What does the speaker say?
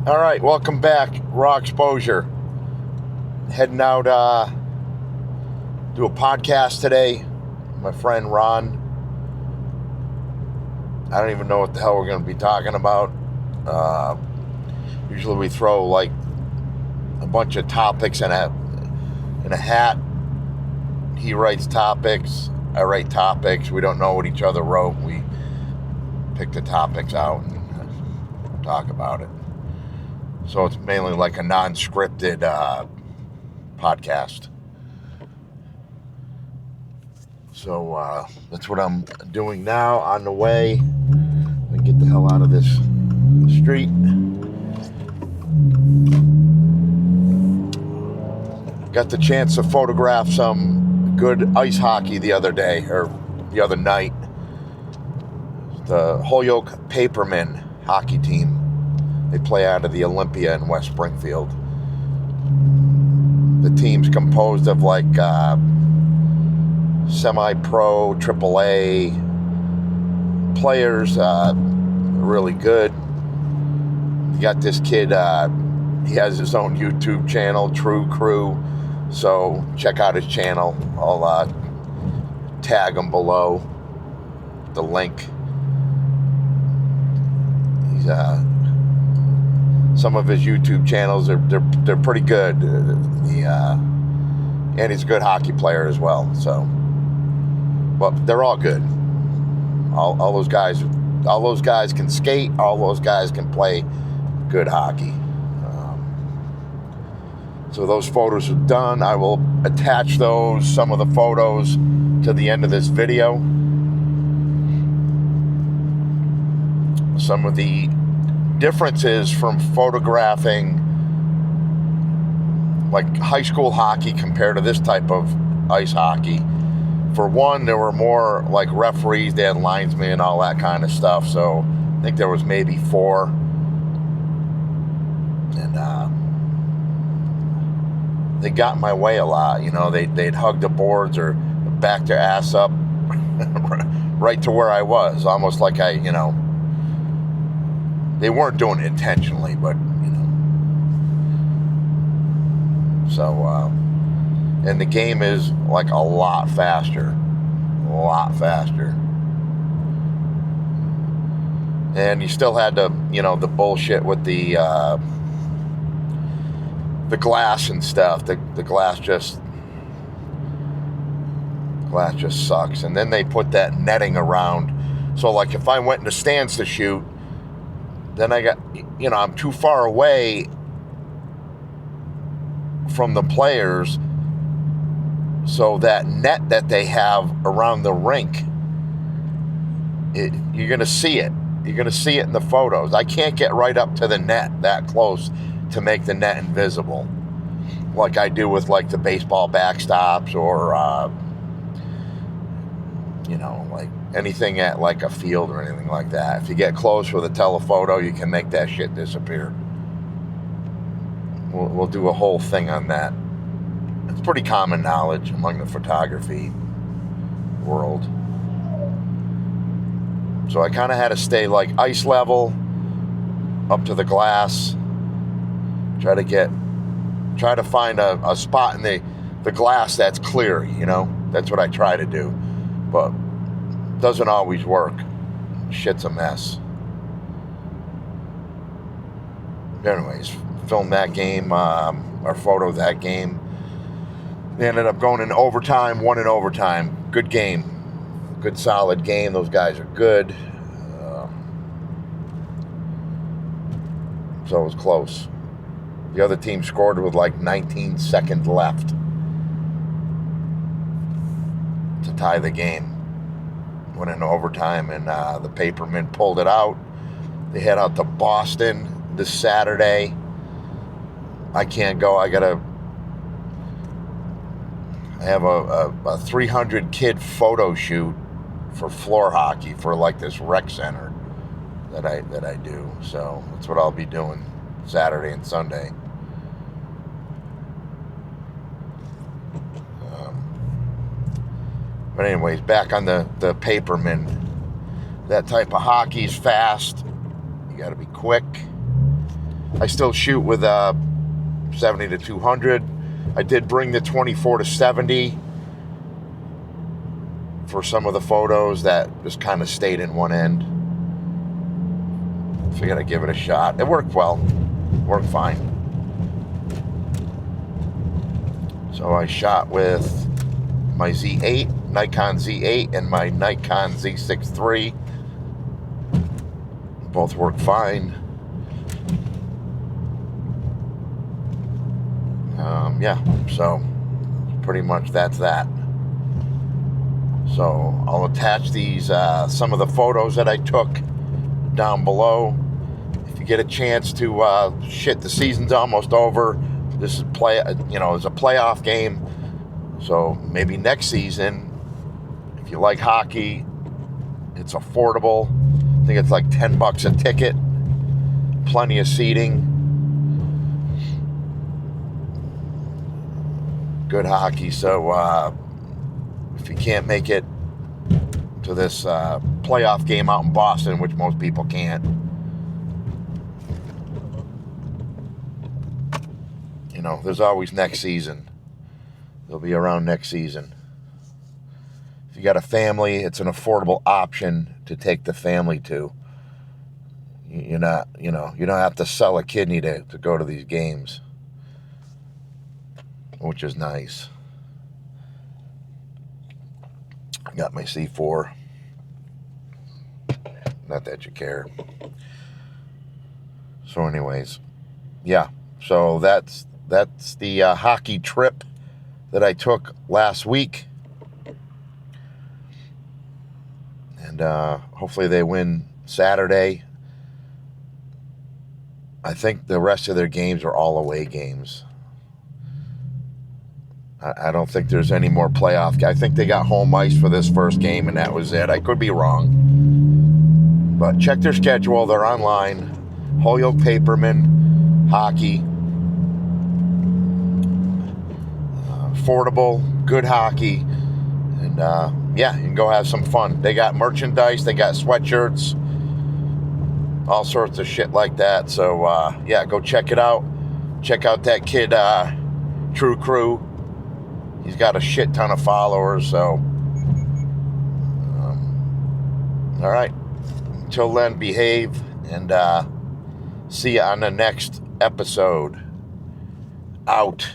All right, welcome back. Raw Exposure. Heading out do a podcast today. My friend Ron. I don't even know what the hell we're going to be talking about. Usually we throw like a bunch of topics in a hat. He writes topics. I write topics. We don't know what each other wrote. We pick the topics out and talk about it. So it's mainly like a non-scripted podcast. So that's what I'm doing now on the way. I get the hell out of this street. Got the chance to photograph some good ice hockey the other day, or the other night. The Holyoke Papermen hockey team. They play out of the Olympia in West Springfield. The team's composed of like semi-pro, AAA players, really good. You got this kid, he has his own YouTube channel, True Crew, so check out his channel. I'll tag him below, the link. He's some of his YouTube channels they're pretty good. And he's a good hockey player as well. So, but they're all good. All those guys can skate. All those guys can play good hockey. So those photos are done. I will attach some of the photos, to the end of this video. Some of the differences from photographing like high school hockey compared to this type of ice hockey. For one, there were more like referees, they had linesmen, all that kind of stuff. So I think there was maybe 4. And they got in my way a lot. You know, they'd hug the boards or back their ass up right to where I was. Almost like they weren't doing it intentionally, but, So, and the game is like a lot faster. And you still had the bullshit with the glass and stuff. The glass just sucks. And then they put that netting around. So like if I went in the stands to shoot, then I got, I'm too far away from the players, so that net that they have around the rink, you're going to see it. You're going to see it in the photos. I can't get right up to the net that close to make the net invisible, like I do with like the baseball backstops or, like anything at like a field or anything like that. If you get close with a telephoto, you can make that shit disappear. We'll do a whole thing on that. It's pretty common knowledge among the photography world. So I kind of had to stay like ice level up to the glass. Try to find a spot in the glass that's clear, That's what I try to do. But it doesn't always work. Shit's a mess. Anyways, filmed that game, or photoed that game. They ended up going in overtime, won in overtime. Good game. Good solid game. Those guys are good. So it was close. The other team scored with like 19 seconds left to tie the game. Went in overtime, and the Papermen pulled it out. They head out to Boston this Saturday. I can't go. I have a 300 kid photo shoot for floor hockey for like this rec center that I do. So that's what I'll be doing Saturday and Sunday. But anyways, back on the Papermen. That type of hockey is fast. You got to be quick. I still shoot with 70 to 200. I did bring the 24 to 70 for some of the photos that just kind of stayed in one end. So I gotta give it a shot. It worked well. Worked fine. So I shot with my Z8, Nikon Z8, and my Nikon Z6 III. Both work fine. Yeah, so pretty much that's that. So I'll attach these, some of the photos that I took down below. If you get a chance to, the season's almost over. This is it's a playoff game. So maybe next season, if you like hockey, it's affordable. I think it's like $10 a ticket. Plenty of seating. Good hockey. So if you can't make it to this playoff game out in Boston, which most people can't, there's always next season. They'll be around next season. If you got a family, it's an affordable option to take the family to. You don't have to sell a kidney to go to these games, which is nice. I got my C4. Not that you care. So anyways, yeah. So that's the hockey trip that I took last week. And hopefully they win Saturday. I think the rest of their games are all away games. I don't think there's any more playoff. I think they got home ice for this first game, and that was it. I could be wrong. But check their schedule. They're online. Holyoke Papermen, hockey. Affordable, good hockey. And, you can go have some fun. They got merchandise. They got sweatshirts. All sorts of shit like that. So, go check it out. Check out that kid, True Crew. He's got a shit ton of followers, so. All right. Until then, behave, and see you on the next episode. Out.